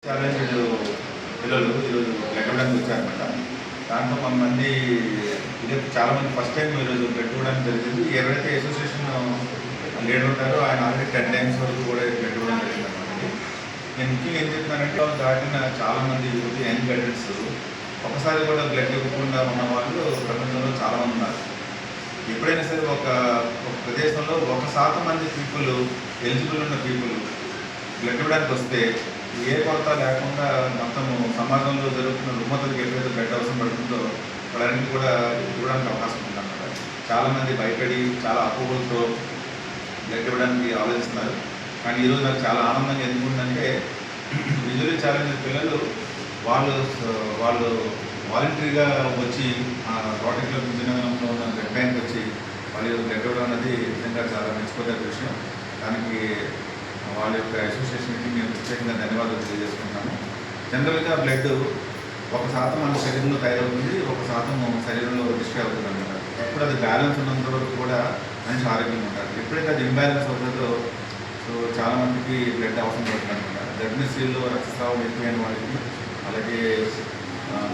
Challenge పిల్లలు ఈరోజు blood ఇవ్వడానికి వచ్చారనమాట. దాంట్లో కొంతమంది ఇదే చాలామంది ఫస్ట్ టైం ఈరోజు బ్లడ్ ఇవ్వడానికి జరిగింది. ఎవరైతే అసోసియేషన్ లీడర్ ఉంటారో ఆయన ఆల్రెడీ 10 టైమ్స్ వరకు కూడా బ్లడ్ ఇవ్వడం జరిగిందన్నమాట. నేను ముఖ్యంగా ఏం చెప్తున్నానంటే దాటిన చాలామంది యూత్ యంగ్ అడల్ట్స్ ఒకసారి కూడా బ్లడ్ ఇవ్వకుండా ఉన్న వాళ్ళు ప్రపంచంలో చాలామంది ఉన్నారు. ఎప్పుడైనా సరే ఒక ప్రదేశంలో 1% మంది పీపుల్ ఎలిజిబుల్ ఉన్న పీపుల్ బ్లడ్ ఇవ్వడానికి వస్తే ఏ కొరత లేకుండా మొత్తము సమాజంలో జరుగుతున్న రుగ్మతలకు ఎప్పుడైతే బ్లడ్ అవసరం పడుతుందో వాళ్ళన్నింటి కూడా ఇవ్వడానికి అవకాశం ఉందన్నమాట. చాలామంది భయపడి చాలా అపోహలతో బ్లడ్ ఇవ్వడానికి ఆలోచిస్తున్నారు. కానీ ఈరోజు నాకు చాలా ఆనందంగా ఎందుకుందంటే విజువల్లీ ఛాలెంజ్ పిల్లలు వాళ్ళు వాలంటరీగా వచ్చి రోటరీ క్లబ్ విజయనగరంలో ఉన్న బ్లడ్ బ్యాంక్ వచ్చి వాళ్ళు బ్లడ్ ఇవ్వడం అనేది నిజంగా చాలా మెచ్చుకోదగ్గ విషయం. దానికి వాళ్ళ యొక్క అసోసియేషన్కి మేము ప్రత్యేకంగా ధన్యవాదాలు తెలియజేసుకుంటాము. జనరల్గా బ్లడ్ 1% మన శరీరంలో తయారవుతుంది, 1% శరీరంలో డిస్ట్రీ అవుతుంది అనమాట. ఎప్పుడు అది బ్యాలెన్స్ ఉన్నంత వరకు కూడా మనిషి ఆరోగ్యంగా ఉంటారు. ఎప్పుడైతే అది ఇంబ్యాలెన్స్ అవుతుందో చాలామందికి బ్లడ్ అవసరం పడుతుంది అనమాట. గర్భిణీ స్త్రీల్లో రక్తస్రావం ఎక్కువైన వాళ్ళకి, అలాగే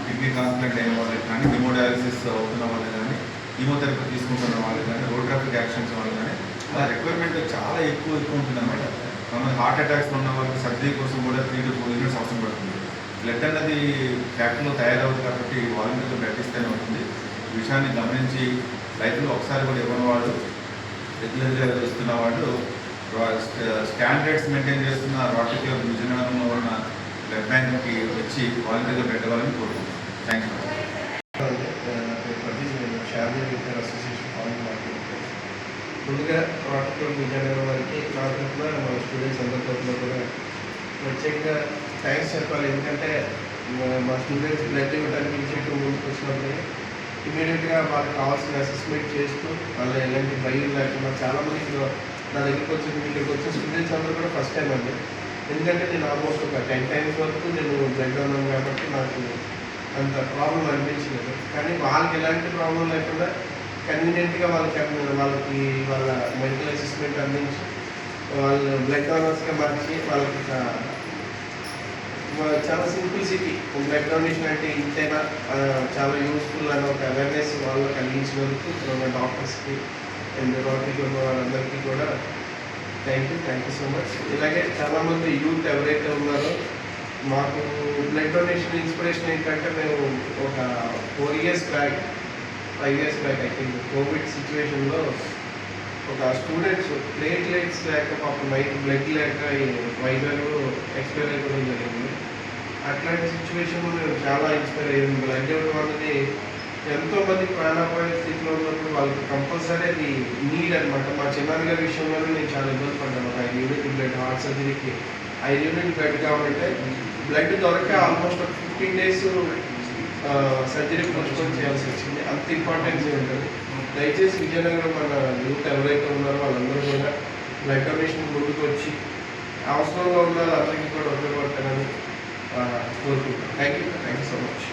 కిడ్నీ ట్రాన్స్ప్లాంట్ అయిన వాళ్ళకి కానీ, హిమోడయాలసిస్ అవుతున్న వాళ్ళు కానీ, కీమోథెరపీ తీసుకుంటున్న వాళ్ళు కానీ, రోడ్ ట్రాఫిక్ యాక్సిడెంట్స్ వాళ్ళు కానీ అలా రిక్వైర్మెంట్ చాలా ఎక్కువ ఉంటుంది అనమాట. కొంతమంది హార్ట్ అటాక్స్ ఉన్న వాళ్ళకి సర్జరీ కోసం కూడా 3 to 4 యూనిట్స్ అవసరం పడుతుంది. బ్లడ్ అన్నది ఫ్యాక్టరీలో తయారవుతుంది కాబట్టి వాలంటీర్గా బ్లడ్ ఇస్తేనే ఉంటుంది. ఈ విషయాన్ని గమనించి రైతులు ఒకసారి కూడా ఇవ్వని వాళ్ళు, రెగ్యులర్గా ఇస్తున్న వాళ్ళు, స్టాండర్డ్స్ మెయింటైన్ చేస్తున్న రోటరీ క్లబ్ విజయనగరంలో ఉన్న బ్లడ్ బ్యాంక్కి వచ్చి వాలంటీర్గా బ్లడ్ ఇవ్వాలని కోరుకుంటున్నాను. Thank you. ముందుగా రోటరీ క్లబ్ విజయనగరం వారికి నా తరఫున మా స్టూడెంట్స్ అందరి తరఫున కూడా ప్రత్యేకంగా థ్యాంక్స్ చెప్పాలి. ఎందుకంటే మా స్టూడెంట్స్ బ్లడ్ ఇవ్వడానికి ఇనిషియేటివ్ ముందుకు వచ్చినప్పుడు ఇమీడియట్గా వాళ్ళకి కావాల్సిన అసెస్మెంట్ చేస్తూ వాళ్ళ ఎలాంటి భయం లేకుండా చాలామంది నా దగ్గరికి వచ్చి ఇక్కడికి వచ్చిన స్టూడెంట్స్ అందరూ కూడా ఫస్ట్ టైం అండి. ఎందుకంటే నేను ఆల్మోస్ట్ ఒక 10 times వరకు నేను బ్లడ్ ఉన్నాను కాబట్టి నాకు అంత ప్రాబ్లం అనిపించలేదు. కానీ వాళ్ళకి ఎలాంటి ప్రాబ్లం లేకుండా కన్వీనియంట్గా వాళ్ళకి వాళ్ళ మెడికల్ అసెస్మెంట్ అందించి వాళ్ళు బ్లడ్ డోనర్స్గా మార్చి వాళ్ళకి చాలా సింప్లిసిటీ బ్లడ్ డొనేషన్ అంటే ఇంతైనా చాలా యూస్ఫుల్ అని ఒక అవేర్నెస్ వాళ్ళు కలిగించినందుకు మన డాక్టర్స్కి అండ్ రోటరీ క్లబ్ వాళ్ళందరికీ కూడా థ్యాంక్ యూ సో మచ్. ఇలాగే చాలామంది యూత్ ఎవరైతే ఉన్నారో మాకు బ్లడ్ డొనేషన్ ఇన్స్పిరేషన్ ఏంటంటే మేము ఒక 5 years back I think Covid సిచ్యువేషన్లో ఒక స్టూడెంట్స్ ప్లేట్లెట్స్ లేక పాపం నైట్ బ్లడ్ లేక వైజాగ్ ఎక్స్పైర్ అయిపోవడం జరిగింది. అట్లాంటి సిచ్యువేషన్లో మేము చాలా ఇన్స్పైర్ అయ్యాము. బ్లడ్ ఇవ్వడం అనేది ఎంతోమంది ప్రాణాపాయ స్థితిలో ఉన్నప్పుడు వాళ్ళకి కంపల్సరీ అది నీడ్ అనమాట. మా చిన్నాన్నగారి విషయంలోనే నేను చాలా ఇబ్బంది పడ్డాను. ఒక 5 యూనిట్ బ్లడ్ హార్ట్ సర్జరీకి 5 యూనిట్ బ్లడ్ కావాలంటే బ్లడ్ దొరక ఆల్మోస్ట్ ఒక 15 days సర్జరీ పోస్ట్పోన్ చేయాల్సి వచ్చింది. అంత ఇంపార్టెన్స్ ఉంటుంది. దయచేసి విజయనగరం మన యూత్ ఎవరైతే ఉన్నారో వాళ్ళందరూ కూడా బ్లడ్ డొనేషన్ ముందుకు వచ్చి అవసరంలో ఉన్న వాళ్ళందరికీ కూడా ఉపయోగపడతారని కోరుకుంటున్నాను. Thank you so much.